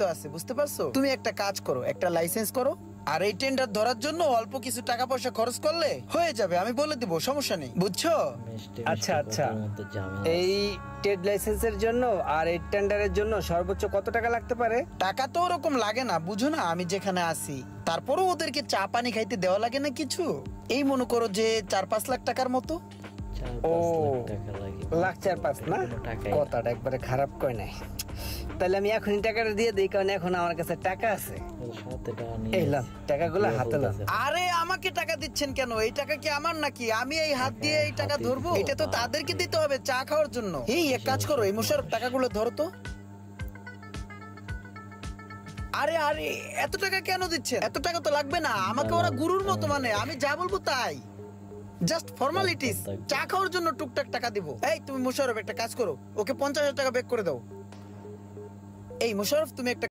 তো আছে, বুঝতে পারছো? তুমি একটা কাজ করো, একটা লাইসেন্স করো, আর এই টেন্ডার ধরার জন্য অল্প কিছু টাকা পয়সা খরচ করলে হয়ে যাবে। আমি বলে দিব, সমস্যা নেই, বুঝছো? আচ্ছা আচ্ছা, এই ট্রেড লাইসেন্সের জন্য আর এই টেন্ডারের জন্য সর্বোচ্চ কত টাকা লাগতে পারে? টাকা তো ওরকম লাগে না, বুঝো না আমি যেখানে আছি। তারপরও ওদেরকে চা পানি খাইতে দেওয়া লাগে না কিছু। এই মনে করো যে 4-5 লাখ টাকার মতো। ও, লাখ 4-5 না? কথাটা একবারে খারাপ কয় নাই। তাহলে আমি এখনই টাকাটা দিয়ে দিই, কারণ এখন আমার কাছে টাকা আছে। এই লাম, টাকাগুলো হাতে লাম। আরে আমাকে টাকা দিচ্ছেন কেন? এই টাকা কি আমার নাকি? আমি এই হাত দিয়ে এই টাকা ধরবো? এটা তো তাদেরকে দিতে হবে চা খাওয়ার জন্য। এই এক কাজ করো, এই মোশাররফ টাকাগুলো ধরো তো। আরে আরে, এত টাকা কেন দিচ্ছেন? এত টাকা তো লাগবে না আমাকে, ওরা গুরুর মতো মানে আমি যা বলবো তাই। জাস্ট ফর্মালিটিস, চা খাওয়ার জন্য টুকটাক টাকা দিব। এই তুমি মোশাররফ একটা কাজ করো, ওকে 50,000 টাকা বেক করে দাও। এই মোশাররফ তুমি একটা